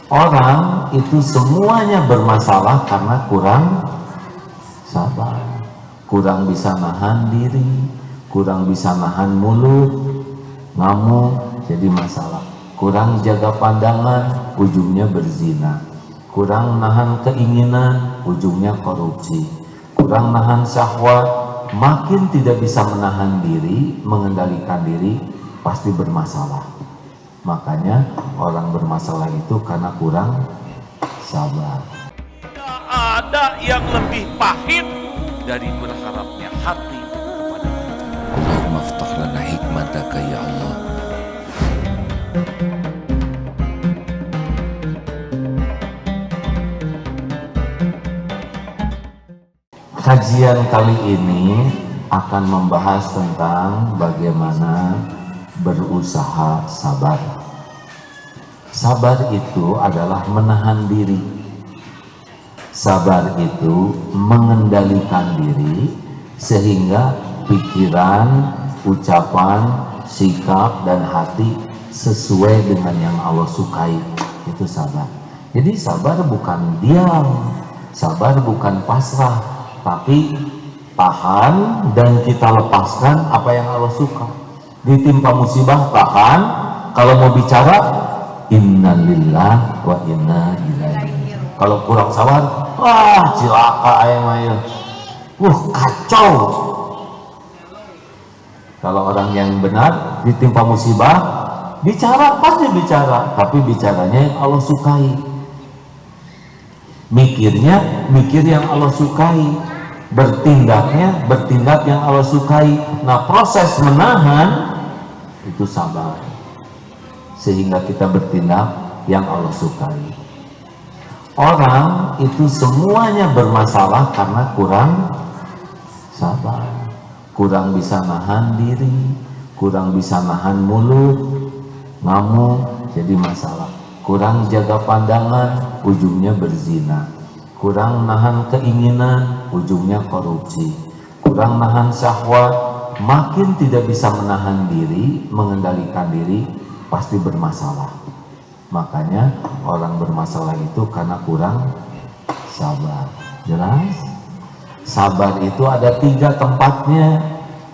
Orang itu semuanya bermasalah karena kurang sabar, kurang bisa nahan diri, kurang bisa nahan mulut, ngamuk jadi masalah, kurang jaga pandangan, ujungnya berzina, kurang nahan keinginan, ujungnya korupsi, kurang nahan syahwat, makin tidak bisa menahan diri, mengendalikan diri, pasti bermasalah. Makanya orang bermasalah itu karena kurang sabar. Tidak ada yang lebih pahit dari berharapnya hati kepada Allah. Allahumma aftah lana hikmataka ya Allah. Kajian kali ini akan membahas tentang bagaimana berusaha sabar. Sabar itu adalah menahan diri. Sabar itu mengendalikan diri sehingga pikiran, ucapan, sikap, dan hati sesuai dengan yang Allah sukai. Itu sabar. Jadi sabar bukan diam, sabar bukan pasrah, tapi tahan dan kita lepaskan apa yang Allah suka. Ditimpa musibah tahan, kalau mau bicara innalillah wa inna ilaihi. Kalau kurang sabar, wah cilaka ayam, kacau. Kalau orang yang benar ditimpa musibah, bicara pasti bicara, tapi bicaranya yang Allah sukai. Mikirnya mikir yang Allah sukai, bertindaknya bertindak yang Allah sukai. Nah, proses menahan itu sabar, sehingga kita bertindak yang Allah sukai. Orang itu semuanya bermasalah karena kurang sabar, kurang bisa nahan diri, kurang bisa nahan mulut, ngamuk jadi masalah, kurang jaga pandangan, ujungnya berzina, kurang nahan keinginan, ujungnya korupsi, kurang nahan syahwat, makin tidak bisa menahan diri, mengendalikan diri, pasti bermasalah. Makanya orang bermasalah itu karena kurang sabar. Jelas? Sabar itu ada 3 tempatnya.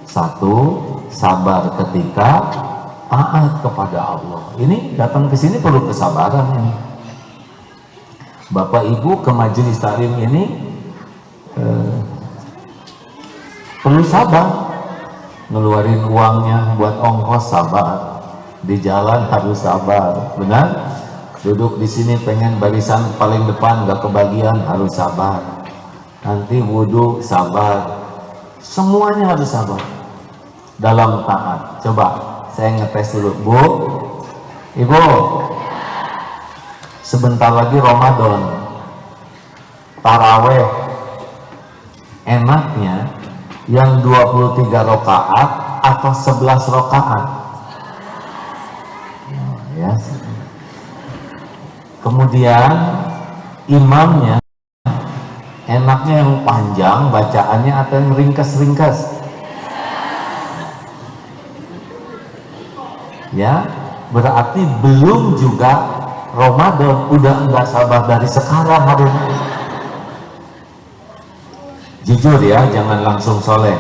1, sabar ketika taat kepada Allah. Ini datang ke sini perlu kesabaran ini. Bapak Ibu ke majelis taklim ini perlu sabar. Ngeluarin uangnya buat ongkos, sabar. Di jalan harus sabar, benar? Duduk di sini pengen barisan paling depan gak kebagian, harus sabar. Nanti wudhu, sabar. Semuanya harus sabar dalam taat. Coba saya ngetes dulu, Bu, Ibu. Sebentar lagi Ramadan, taraweh. Enaknya yang 23 rakaat atau 11 rakaat? Ya. Kemudian imamnya enaknya yang panjang bacaannya atau yang ringkas-ringkas? Ya, berarti belum juga Ramadan, udah enggak sabar dari sekarang harusnya. Jujur ya, jangan langsung soleh.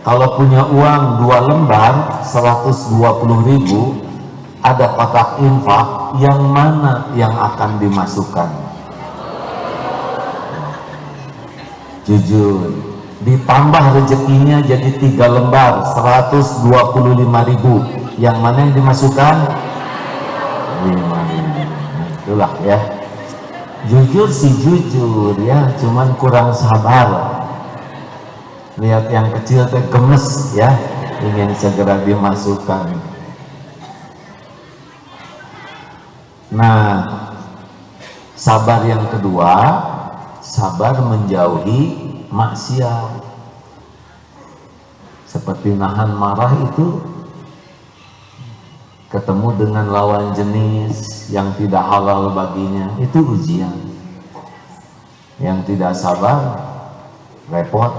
Kalau punya uang 2 lembar 120.000, ada kotak infak, yang mana yang akan dimasukkan? Jujur, ditambah rezekinya jadi 3 lembar 125.000, yang mana yang dimasukkan? 5.000. Itulah ya, jujur sih jujur ya, cuman kurang sabar. Lihat yang kecil teh gemes ya, ingin segera dimasukkan. Nah, sabar yang kedua, sabar menjauhi maksiat. Seperti nahan marah itu, ketemu dengan lawan jenis yang tidak halal baginya, itu ujian. Yang tidak sabar, repot.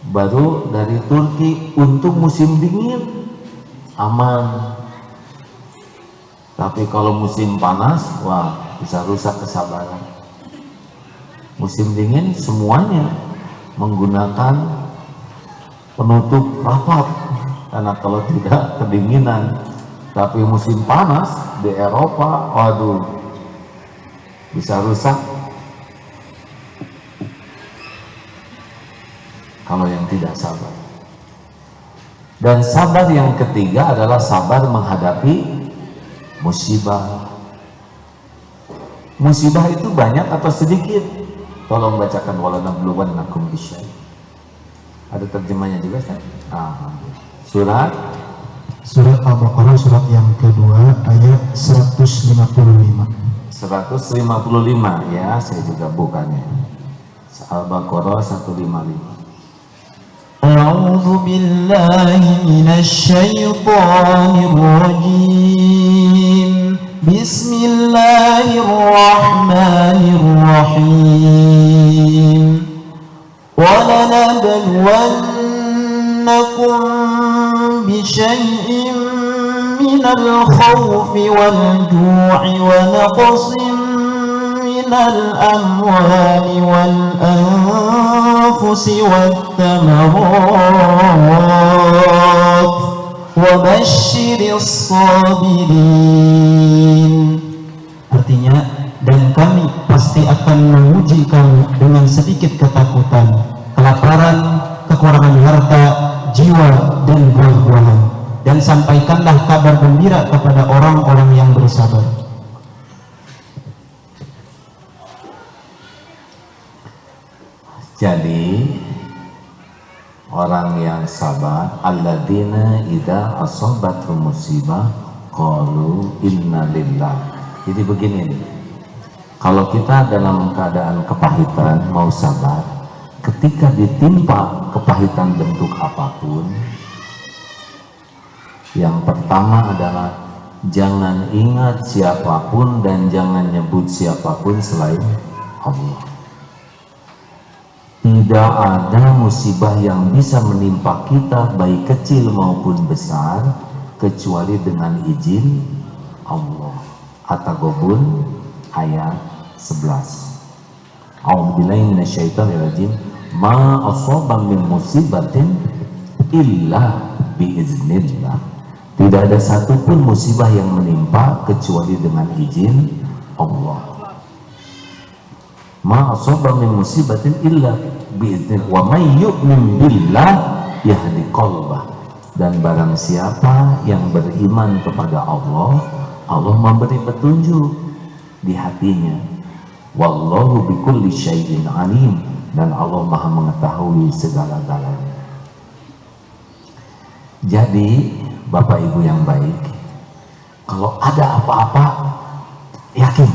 Baru dari Turki, untung musim dingin, aman. Tapi kalau musim panas, wah bisa rusak kesabaran. Musim dingin semuanya menggunakan penutup rapat, karena kalau tidak kedinginan. Tapi musim panas di Eropa, waduh, bisa rusak kalau yang tidak sabar. Dan sabar yang ketiga adalah sabar menghadapi musibah. Musibah itu banyak atau sedikit? Tolong bacakan walanabluwannakum bisyai. Ada terjemahnya juga, Ustaz? Surat Al-Baqarah surat yang kedua ayat 155. 155 ya, saya juga bukannya. Al-Baqarah 155. A'udzu billahi minasy syaithanir rajim. Bismillahirrahmanirrahim. Wa lanabluwannakum bisyai'in minal khawfi wal ju'i wa naqsin minal amwali wal anfusi wat thamarat wa basyiris sabirin. Artinya, dan kami pasti akan menguji kamu dengan sedikit ketakutan, kelaparan, kekurangan harta, jiwa, dan buah-buahan. Dan sampaikanlah kabar gembira kepada orang-orang yang bersabar. Jadi orang yang sabar, alladzina idza asabathum musibah qalu inna lillah. Jadi begini nih, kalau kita dalam keadaan kepahitan mau sabar, ketika ditimpa kepahitan bentuk apapun, yang pertama adalah jangan ingat siapapun dan jangan nyebut siapapun selain Allah. Tidak ada musibah yang bisa menimpa kita baik kecil maupun besar kecuali dengan izin Allah. At-Taghabun ayat 11. A'udzubillahi minasyaitonirrajim. Ma asaba min musibatin illa biiznillah. Tidak ada satupun musibah yang menimpa kecuali dengan izin Allah. Ma asaba min musibatin illa biiznillah. Wa may yu'min billah yahdi qalbah. Dan barang siapa yang beriman kepada Allah, Allah memberi petunjuk di hatinya. Wallahu bikulli syai'in alim. Dan Allah Maha mengetahui segala-galanya. Jadi Bapak Ibu yang baik, kalau ada apa-apa, yakin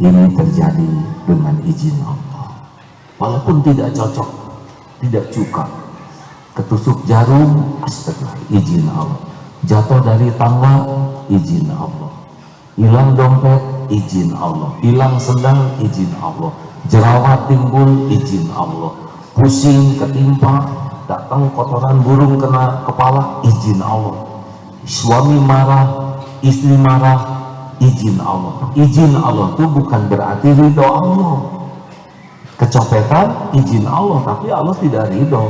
ini terjadi dengan izin Allah. Walaupun tidak cocok, tidak cuka, ketusuk jarum, astagfirullah, izin Allah. Jatuh dari tangga, izin Allah. Hilang dompet, izin Allah. Hilang sendal, izin Allah. Jerawat timbul, izin Allah. Pusing, ketimpa, datang kotoran burung kena kepala, izin Allah. Suami marah, istri marah, izin Allah. Izin Allah itu bukan berarti ridho Allah. Kecopetan, izin Allah, tapi Allah tidak ridho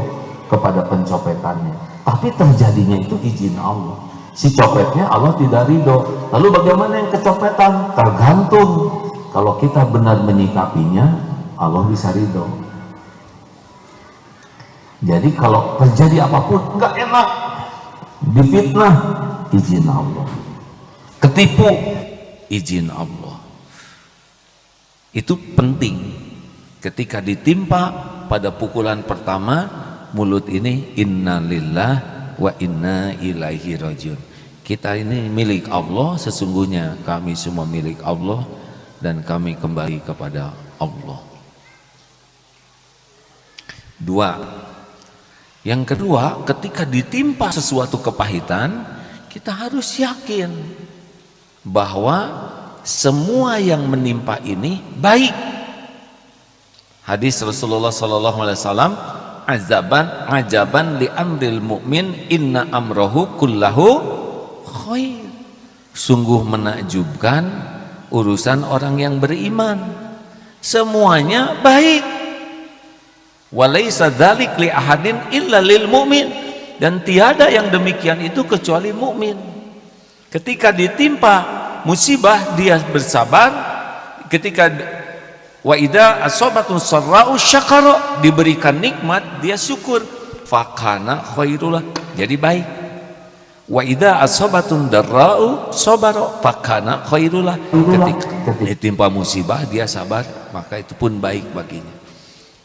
kepada pencopetannya. Tapi terjadinya itu izin Allah. Si copetnya Allah tidak ridho. Lalu bagaimana yang kecopetan? Tergantung. Kalau kita benar menyikapinya, Allah bisa ridho. Jadi kalau terjadi apapun nggak enak, difitnah, izin Allah. Ketipu, izin Allah. Itu penting. Ketika ditimpa pada pukulan pertama, mulut ini inna lillah wa inna ilaihi rajiun. Kita ini milik Allah, sesungguhnya kami semua milik Allah dan kami kembali kepada Allah. Dua. Yang kedua, ketika ditimpa sesuatu kepahitan, kita harus yakin bahwa semua yang menimpa ini baik. Hadis Rasulullah SAW, ajaban li amril mu'min inna amrohu kullahu khair Sungguh menakjubkan urusan orang yang beriman. Semuanya baik. Walaisa dzalik li ahadin illa lil mu'min. Dan tiada yang demikian itu kecuali mukmin. Ketika ditimpa musibah dia bersabar. Ketika wa idza asabatun sarra'u syakara, diberikan nikmat dia syukur, fakana khairullah, jadi baik. Wa idza asabatun darra'u sabara, fakana khairullah, ketika ditimpa musibah dia sabar, maka itu pun baik baginya.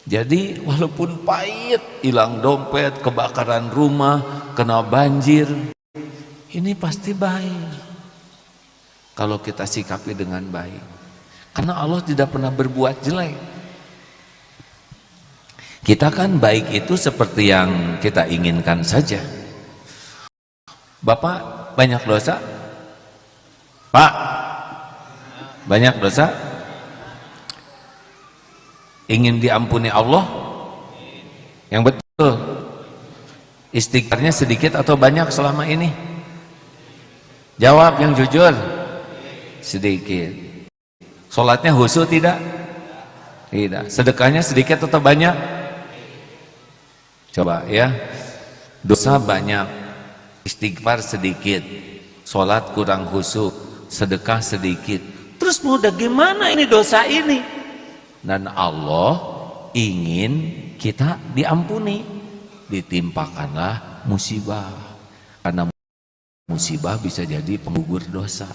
Jadi walaupun pahit, hilang dompet, kebakaran rumah, kena banjir, ini pasti baik kalau kita sikapi dengan baik. Karena Allah tidak pernah berbuat jelek. Kita kan baik itu seperti yang kita inginkan saja. Bapak banyak dosa? Pak, banyak dosa? Ingin diampuni Allah? Yang betul. Istighfarnya sedikit atau banyak selama ini? Jawab yang jujur. Sedikit. Sholatnya khusyuk tidak? Tidak. Sedekahnya sedikit atau banyak? Coba ya. Dosa banyak, istighfar sedikit, sholat kurang khusyuk, sedekah sedikit. Terus mau gimana ini dosa ini? Dan Allah ingin kita diampuni. Ditimpakanlah musibah. Karena musibah bisa jadi penggugur dosa.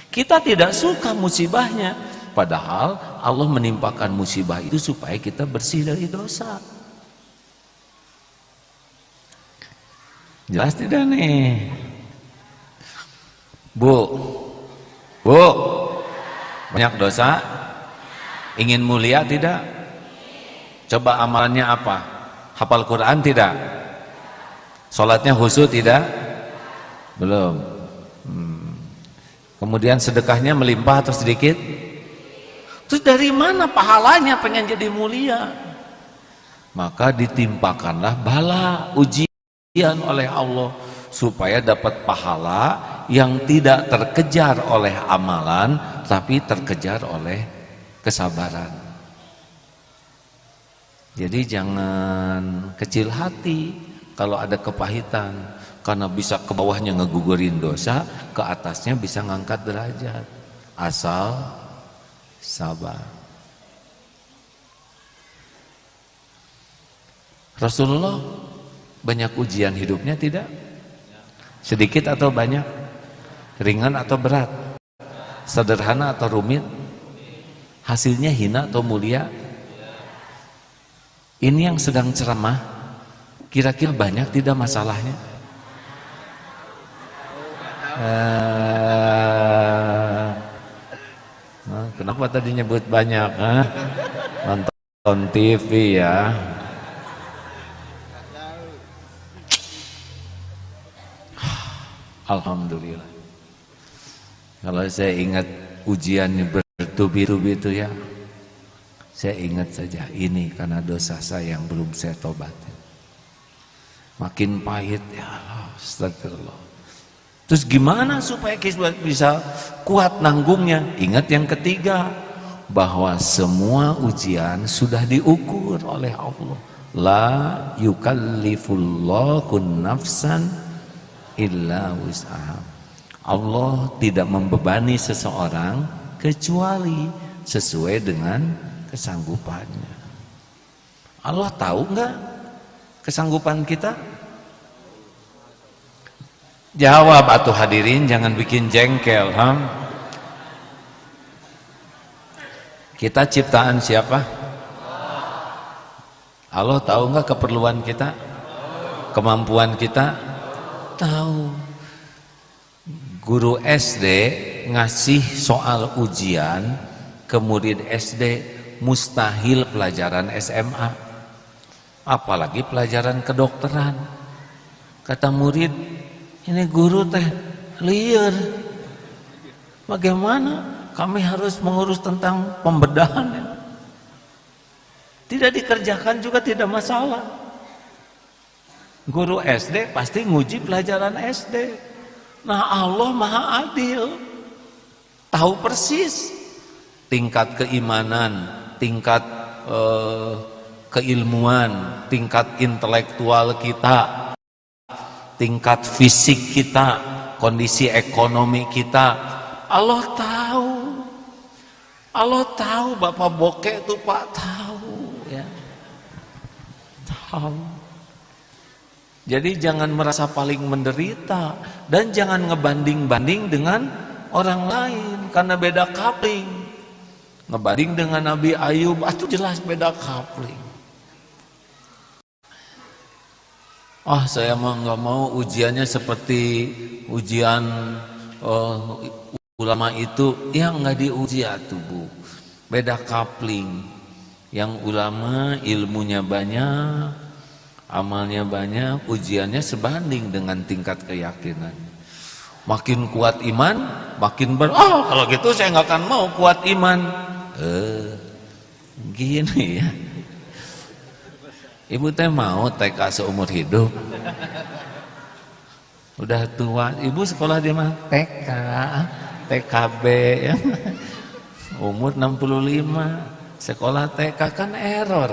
Kita tidak suka musibahnya, padahal Allah menimpakan musibah itu supaya kita bersih dari dosa. Jelas tidak nih? Bu, banyak dosa? Ingin mulia tidak? Coba amalannya apa? Hafal Quran tidak? Sholatnya khusyuk tidak? Belum. Kemudian sedekahnya melimpah atau sedikit? Terus dari mana pahalanya pengen jadi mulia? Maka ditimpakanlah bala, ujian oleh Allah supaya dapat pahala yang tidak terkejar oleh amalan tapi terkejar oleh kesabaran. Jadi jangan kecil hati kalau ada kepahitan. Karena bisa ke bawahnya ngegugurin dosa, ke atasnya bisa ngangkat derajat. Asal sabar. Rasulullah banyak ujian hidupnya tidak? Sedikit atau banyak? Ringan atau berat? Sederhana atau rumit? Hasilnya hina atau mulia? Ini yang sedang ceramah, kira-kira banyak tidak masalahnya? Kenapa tadi nyebut banyak? Nonton TV ya. Alhamdulillah. Kalau saya ingat ujiannya bertubi-tubi itu ya, saya ingat saja ini karena dosa saya yang belum saya tobatin. Makin pahit ya Allah, astagfirullah. Terus gimana supaya kita bisa kuat nanggungnya? Ingat yang ketiga, bahwa semua ujian sudah diukur oleh Allah. La yukallifullahu nafsan illa wus'aha. Allah tidak membebani seseorang kecuali sesuai dengan kesanggupannya. Allah tahu enggak kesanggupan kita? Jawab atuh hadirin, jangan bikin jengkel, Kita ciptaan siapa? Allah tahu nggak keperluan kita? Kemampuan kita? Tahu. Guru SD ngasih soal ujian ke murid SD, mustahil pelajaran SMA. Apalagi pelajaran kedokteran. Kata murid, ini guru teh liar. Bagaimana kami harus mengurus tentang pembedahan? Tidak dikerjakan juga tidak masalah. Guru SD pasti nguji pelajaran SD. Nah, Allah Maha Adil, tahu persis tingkat keimanan, tingkat keilmuan, tingkat intelektual kita, tingkat fisik kita, kondisi ekonomi kita. Allah tahu. Allah tahu, Bapak bokeh itu Pak tahu ya. Tahu. Jadi jangan merasa paling menderita dan jangan ngebanding-banding dengan orang lain karena beda kapling. Ngebanding dengan Nabi Ayub, itu jelas beda kapling. Saya mah nggak mau ujiannya seperti ujian ulama itu, yang nggak diuji atuh Bu. Beda kapling. Yang ulama ilmunya banyak, amalnya banyak, ujiannya sebanding dengan tingkat keyakinan. Makin kuat iman, makin kalau gitu saya nggak akan mau kuat iman. Gini ya. Ibu teh mau TK seumur hidup. Udah tua, ibu sekolah di mana? TK, TKB ya. Umur 65. Sekolah TK kan error.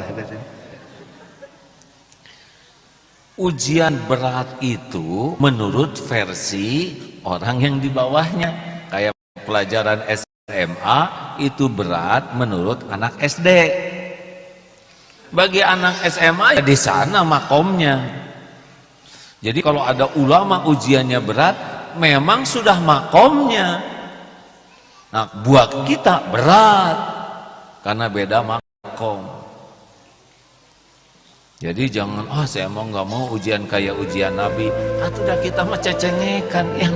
Ujian berat itu menurut versi orang yang di bawahnya. Kayak pelajaran SMA itu berat menurut anak SD. Bagi anak SMA ya di sana makomnya. Jadi kalau ada ulama ujiannya berat, memang sudah makomnya. Nah, buat kita berat karena beda makom. Jadi jangan saya mau nggak mau ujian kayak ujian Nabi. Udah kita mah cecengekan ya.